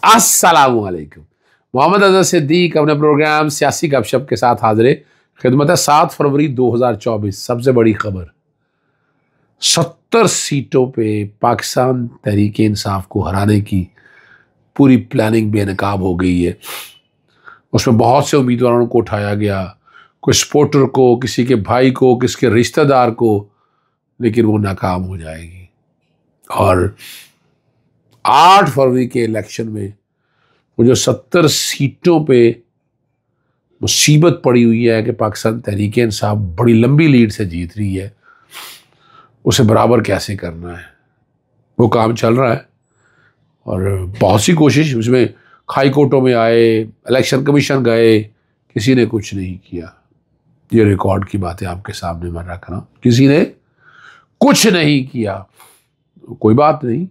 अस्सलामुअलैकुम। मोहम्मद अजहर सिद्दीक अपने प्रोग्राम सियासी गपशप के साथ हाजिर खिदमत है। 7 फरवरी 2024 सबसे बड़ी खबर, 70 सीटों पे पाकिस्तान तहरीक इंसाफ को हराने की पूरी प्लानिंग बेनकाब हो गई है। उसमें बहुत से उम्मीदवारों को उठाया गया, कोई सपोर्टर को, किसी के भाई को, किसी के रिश्तेदार को, लेकिन वो नाकाम हो जाएगी। और 8 फरवरी के इलेक्शन में वो जो 70 सीटों पे मुसीबत पड़ी हुई है कि पाकिस्तान तहरीक इंसाफ बड़ी लंबी लीड से जीत रही है, उसे बराबर कैसे करना है, वो काम चल रहा है। और बहुत सी कोशिश उसमें, हाई कोर्टों में आए, इलेक्शन कमीशन गए, किसी ने कुछ नहीं किया। ये रिकॉर्ड की बातें आपके सामने मैं रख रहा हूँ, किसी ने कुछ नहीं किया। कोई बात नहीं,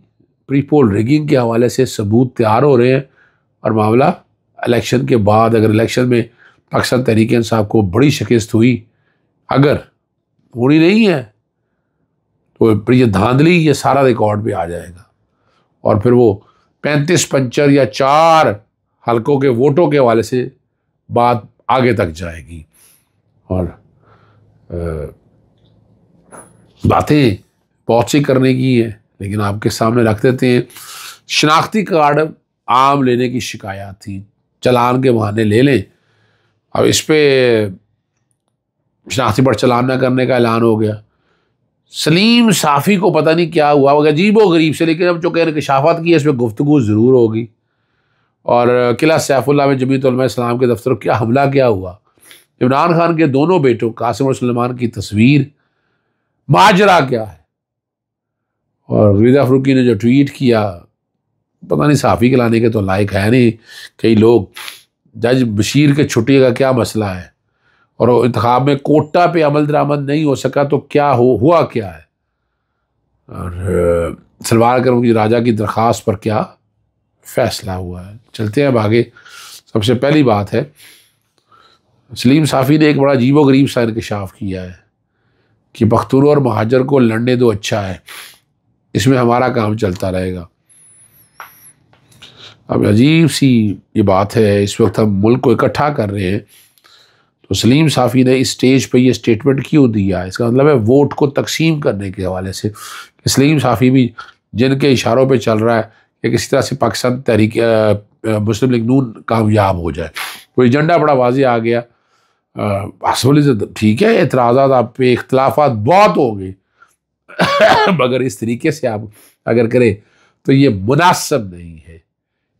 प्री पोल रिगिंग के हवाले से सबूत तैयार हो रहे हैं और मामला इलेक्शन के बाद, अगर इलेक्शन में पाकिस्तान तहरीक इंसाफ को बड़ी शिकस्त हुई, अगर होनी नहीं है, तो ये धांधली, ये सारा रिकॉर्ड पे आ जाएगा और फिर वो 35 पंचर या 4 हलकों के वोटों के हवाले से बात आगे तक जाएगी। और बातें बहुत सी करने की है, लेकिन आपके सामने रख देते हैं। शनाख्ती कार्ड आम लेने की शिकायत थी, चालान के बहाने ले लें। अब इस पे शनाख्ती पर चालान न करने का ऐलान हो गया। सलीम साफ़ी को पता नहीं क्या हुआ, मगर अजीबो गरीब से, लेकिन अब जो कह इंकशाफात की है, इस पर गुफ्तगू ज़रूर होगी। और किला सैफुल्लाह में जमीयत उलमा इस्लाम के दफ्तर क्या हमला क्या हुआ, इमरान खान के दोनों बेटों कासिम और सुलेमान की तस्वीर, माजरा क्या है। और रिदा फरूकी ने जो ट्वीट किया, पता नहीं साफ़ी के लाने के तो लायक है नहीं। कई लोग, जज बशीर के छुट्टी का क्या मसला है, और इंतखाब में कोटा पे अमल दरामद नहीं हो सका तो क्या हुआ क्या है, और सलवार करम की राजा की दरख्वास्त पर क्या फैसला हुआ है। चलते हैं अब आगे। सबसे पहली बात है, सलीम साफ़ी ने एक बड़ा अजीबो गरीब सा इंकशाफ किया है कि पख्तून और महाजर को लड़ने दो, अच्छा है, इसमें हमारा काम चलता रहेगा। अब अजीब सी ये बात है, इस वक्त हम मुल्क को इकट्ठा कर रहे हैं, तो सलीम साफ़ी ने इस स्टेज पे ये स्टेटमेंट क्यों दिया? इसका मतलब है वोट को तकसीम करने के हवाले से। सलीम साफ़ी भी जिनके इशारों पे चल रहा है कि किसी तरह से पाकिस्तान तहरीक मुस्लिम लीग नून कामयाब हो जाए, तो एजेंडा बड़ा वाज़ेह आ गया। असली ठीक है, एतराज़ात आप पे, इख्तलाफात बहुत होंगे मगर इस तरीके से आप अगर करें तो ये मुनासिब नहीं है,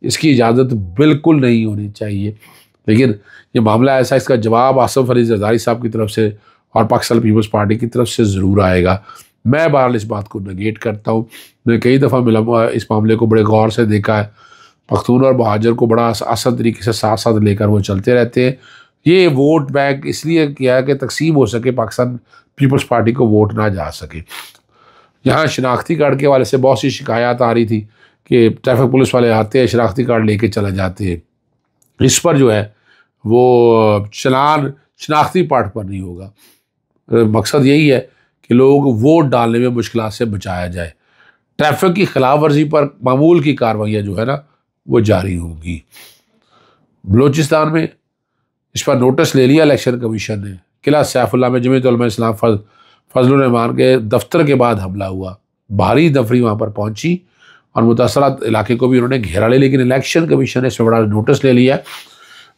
इसकी इजाज़त बिल्कुल नहीं होनी चाहिए। लेकिन ये मामला ऐसा, इसका जवाब आसिफ अली जरदारी साहब की तरफ से और पाकिस्तान पीपल्स पार्टी की तरफ से ज़रूर आएगा। मैं बहरहाल इस बात को नेगेट करता हूँ। मैंने कई दफ़ा मिला इस मामले को बड़े गौर से देखा है। पख्तून और महाजर को बड़ा आसान तरीके से साथ साथ लेकर वो चलते रहते हैं। ये वोट बैंक इसलिए किया है कि तकसीम हो सके, पाकिस्तान पीपल्स पार्टी को वोट ना जा सके। यहाँ शनाख्ती कार्ड के हवाले से बहुत सी शिकायत आ रही थी कि ट्रैफिक पुलिस वाले आते हैं, शनाख्ती कार्ड लेके चले जाते हैं। इस पर जो है वो चलान शनाख्ती पार्ट पर नहीं होगा। मकसद यही है कि लोग वोट डालने में मुश्किल से बचाया जाए। ट्रैफिक की खिलाफ वर्जी पर मामूल की कार्रवाइयाँ जो है ना, वो जारी होंगी। बलूचिस्तान में इस पर नोटिस ले लिया इलेक्शन कमीशन ने। किला सैफुल्लाह में जमीयत उलमा इस्लाम फजलुर रहमान के दफ्तर के बाद हमला हुआ। भारी दफरी वहाँ पर पहुँची और मुतासरा इलाके को भी उन्होंने घेरा लिया, लेकिन इलेक्शन कमीशन ने इसमें बड़ा नोटिस ले लिया।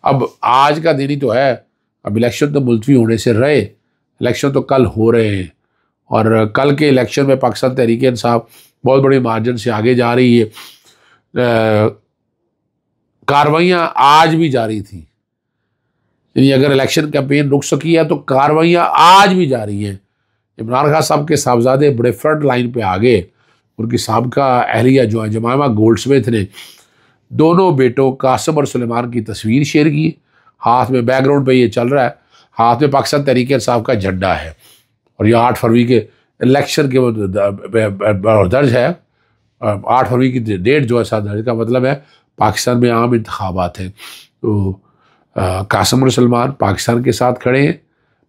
अब आज का दिन ही तो है, अब इलेक्शन तो मुलतवी होने से रहे, इलेक्शन तो कल हो रहे हैं। और कल के इलेक्शन में पाकिस्तान तहरीक इंसाफ बहुत बड़े मार्जिन से आगे जा रही है। कार्रवाइयाँ आज भी जारी थी, यानी अगर इलेक्शन कैंपेन रुक सकी है तो कार्रवाइयाँ आज भी जारी हैं। इमरान खान साहब के साहबजादे बड़े फ्रंट लाइन पे आ गए। उनकी साबका अहलिया जो है जमामा गोल्डस्मिथ ने दोनों बेटों कासिम और सुलेमान की तस्वीर शेयर की। हाथ में, बैकग्राउंड पे ये चल रहा है, हाथ में पाकिस्तान तहरीक इंसाफ का झंडा है। और ये 8 फरवरी के इलेक्शन के दर्ज है। 8 फरवरी की डेट जो है साथ दर्ज, का मतलब है पाकिस्तान में आम इंतखाबात हैं। तो कासिम और सलमान पाकिस्तान के साथ खड़े हैं,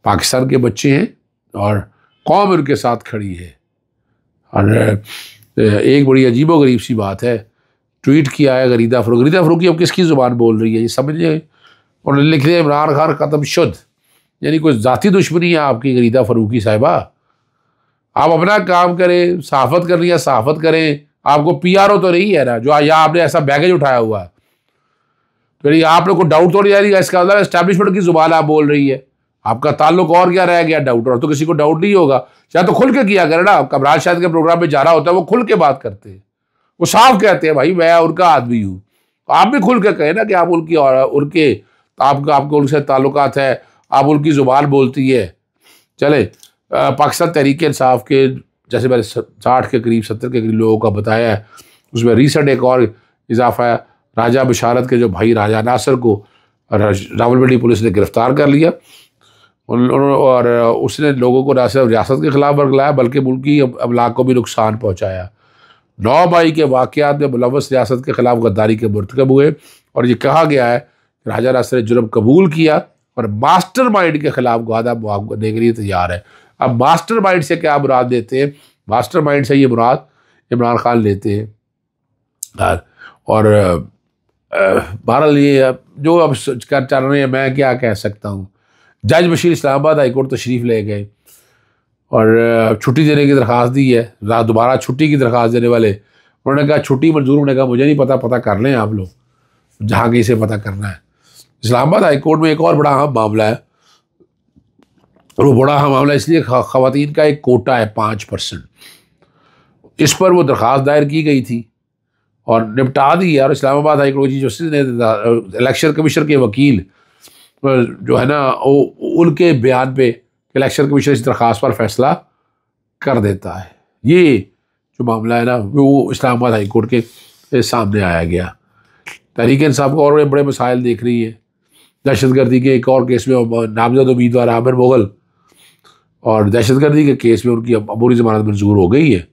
पाकिस्तान के बच्चे हैं और कौम उनके साथ खड़ी है। और एक बड़ी अजीबो गरीब सी बात है, ट्वीट किया है गरीदा फ़रूकी अब किसकी ज़ुबान बोल रही है ये समझिए। उन्होंने लिख दिया इमरान खान ख़त्म शुद्ध, यानी कोई ज़ाती दुश्मनी है आपकी गरीदा फ़रूकी साहिबा। आप अपना काम करें, सहाफ़त करनी है सहाफ़त करें, आपको PRO तो नहीं है ना जो या आपने ऐसा बैगेज उठाया हुआ है, तो आप लोग को डाउट तो नहीं आ रही है, इसका मतलब एस्टैब्लिशमेंट की ज़ुबान आप बोल रही है, आपका ताल्लुक और क्या रह गया डाउट, और तो किसी को डाउट नहीं होगा। या तो खुल के किया करे ना, कमरान शाहिद के प्रोग्राम में जा रहा होता है वो खुल के बात करते हैं, वो साफ कहते हैं भाई मैं उनका आदमी हूँ। आप भी खुल के कहें ना कि आप उनकी और उनके आपको उनसे ताल्लुकात है, आप उनकी ज़ुबान बोलती है। चले पाकिस्तान तहरीक इंसाफ के जैसे मैंने 60 के करीब 70 के करीब लोगों का बताया है, उसमें रिसेंट एक और इजाफा है, राजा बशारत के जो भाई राजा नासिर को रावलपिंडी पुलिस ने गिरफ्तार कर लिया और उसने लोगों को न सिर्फ रियासत के खिलाफ बरगलाया बल्कि मुल्की अमलाक को भी नुकसान पहुँचाया। 9 मई के वाक़यात में मुलव्वस रियासत के खिलाफ गद्दारी के मुर्तकब हुए और ये कहा गया है कि राजा नासिर ने जुर्म कबूल किया और मास्टर माइंड के खिलाफ वादा मुआफ़ करने के लिए तैयार है। अब मास्टर माइंड से क्या मुराद देते हैं, मास्टर माइंड से ये मुराद इमरान खान लेते हैं। और बहरहाल ये जो अब कर चल रहे हैं मैं क्या कह सकता हूँ। जज बशीर इस्लामाबाद हाईकोर्ट तशरीफ़ ले गए और छुट्टी देने की दरख्वास्त दी है, दोबारा छुट्टी की दरख्वास्त देने वाले, उन्होंने कहा छुट्टी मंजूर, उन्होंने कहा मुझे नहीं पता कर लें आप लोग जहाँ कहीं से पता करना है। इस्लामाबाद हाईकोर्ट में एक और बड़ा अहम मामला है, और वो बड़ा अहम मामला इसलिए ख़वातीन का एक कोटा है 5%, इस पर वो दरख्वास्त दायर की गई थी और निपटा दी है। और इस्लामाबाद हाईकोर्ट की जस्टिस ने इलेक्शन कमीशन के वकील जो है ना उनके बयान पे इलेक्शन कमीशन इस दरख्वास्त पर फैसला कर देता है। ये जो मामला है ना वो इस्लामाबाद हाईकोर्ट के सामने आया गया। तहरीक इंसाफ को और बड़े मसाइल देख रही है। दहशतगर्दी के एक और केस में नामजद उम्मीदवार आमिर मुगल, और दहशतगर्दी के केस में उनकी अबूरी ज़मानत मंजूर हो गई है।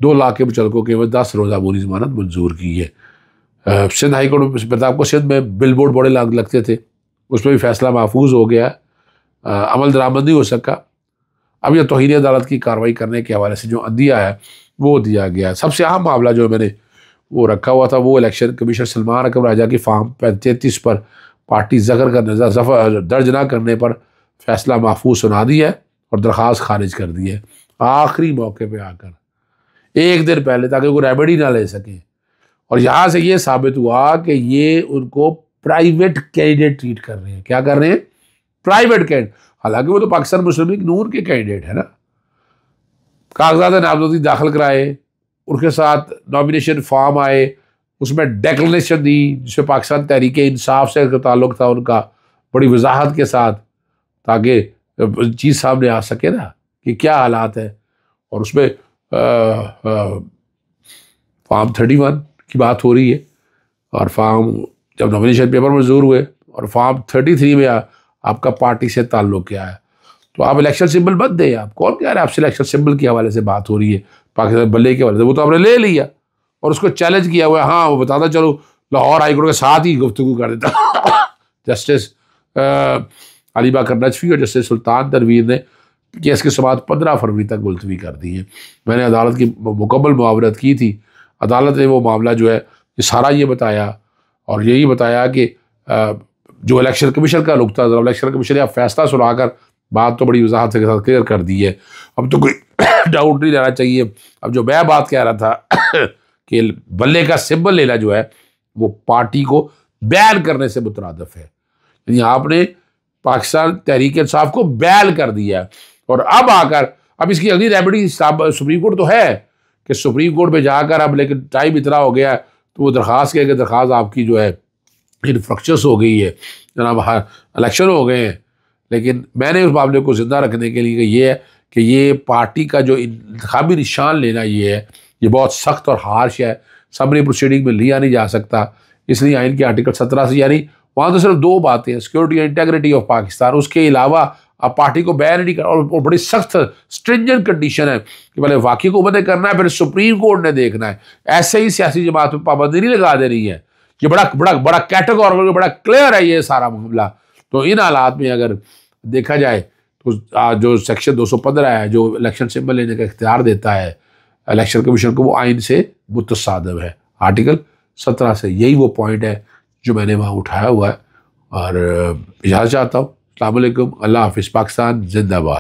2 लाख के मुचलकों के एवज 10 रोज़ा अबूरी ज़मानत मंजूर की है। सिंध हाईकोर्ट में आपको सिंध में बिल बोर्ड बड़े लगते थे, उसमें भी फैसला महफूज हो गया, अमल दरामद नहीं हो सका। अब यह तौहीन अदालत की कार्रवाई करने के हवाले से जो अंदिया है वो दिया गया है। सबसे अहम मामला जो मैंने वो रखा हुआ था वो इलेक्शन कमीशन सलमान अकबर राजा की फार्म 33 पर पार्टी ज़कर का नज़र दर्ज ना करने पर फैसला महफूज सुना दिया है और दरख्वास्त खारिज कर दी है आखिरी मौके पे आकर, एक दिन पहले, ताकि वो रेमेडी ना ले सकें। और यहाँ से ये साबित हुआ कि ये उनको प्राइवेट कैंडिडेट ट्रीट कर रहे हैं। क्या कर रहे हैं? Private candidate. हालांकि वो तो पाकिस्तान मुस्लिम लीग नून के कैंडिडेट है ना। कागजात नामजदगी दाखिल कराए, उनके साथ नॉमिनेशन फॉर्म आए, उसमें डेक्लेरेशन दी जिसमें पाकिस्तान तहरीक इंसाफ से ताल्लुक़ था उनका, बड़ी वजाहत के साथ, ताकि चीज़ सामने आ सके ना कि क्या हालात है। और उसमें फॉर्म 31 की बात हो रही है, और फॉर्म जब नॉमिनेशन पेपर मंजूर हुए और फॉर्म 33 में आपका पार्टी से ताल्लुक़ क्या है, तो आप इलेक्शन सिंबल मत दें। आप कौन कह रहे हैं आपसे इलेक्शन सिंबल के हवाले से बात हो रही है, पाकिस्तान बल्ले के हवाले से, वो तो आपने ले लिया और उसको चैलेंज किया हुआ है। हाँ वो बताता चलो लाहौर हाईकोर्ट के साथ ही गुफ्तगू कर देता जस्टिस अली बाकर नजफी और जस्टिस सुल्तान तनवीर ने केस की समाअत 15 फरवरी तक मुलतवी कर दी है। मैंने अदालत की मुकम्मल मुआवरत की थी। अदालत ने वो मामला जो है ये सारा ये बताया और यही बताया कि जो इलेक्शन कमीशन का रुख था, इलेक्शन कमीशन ने अब फैसला सुनाकर बात तो बड़ी वजाहत के साथ क्लियर कर दी है। अब तो कोई डाउट नहीं रहना चाहिए। अब जो मैं बात कह रहा था कि बल्ले का सिंबल लेना जो है वो पार्टी को बैन करने से मुतरादिफ है, यानी आपने पाकिस्तान तहरीक इंसाफ को बैन कर दिया है। और अब आकर अब इसकी अगली रेमेडी सुप्रीम कोर्ट तो है कि सुप्रीम कोर्ट में जाकर अब, लेकिन टाइम इतना हो गया तो वो दरख्वास्त के दरख्वास्त आपकी जो है इनफ्रक्चस हो गई है, जनाब इलेक्शन हो गए हैं। लेकिन मैंने उस मामले को ज़िंदा रखने के लिए ये है कि ये पार्टी का जो इंतखाबी निशान लेना ये है, ये बहुत सख्त और हार्श है, समरी प्रोसीडिंग में लिया नहीं जा सकता। इसलिए आइन के आर्टिकल 17 से, यानी वहाँ तो सिर्फ 2 बातें हैं, security and integrity of Pakistan, उसके अलावा अब पार्टी को बैन नहीं कर, और बड़ी सख्त स्ट्रिंजेंट कंडीशन है कि पहले वाकई को हुकूमत करना है, फिर सुप्रीम कोर्ट ने देखना है। ऐसे ही सियासी जमात पर पाबंदी नहीं लगा दे रही है। ये बड़ा कैटेगोरिकल, बड़ा क्लियर है ये सारा मामला। तो इन हालात में अगर देखा जाए तो जो सेक्शन 215 है जो इलेक्शन सिंबल लेने का इख्तियार देता है इलेक्शन कमीशन को, वो आइन से मुतसादिम है, आर्टिकल 17 से। यही वो पॉइंट है जो मैंने वहाँ उठाया हुआ है। और इजाज़त चाहता हूँ। अस्सलाम वालेकुम, अल्लाह हाफ़िज़, पाकिस्तान जिंदाबाद।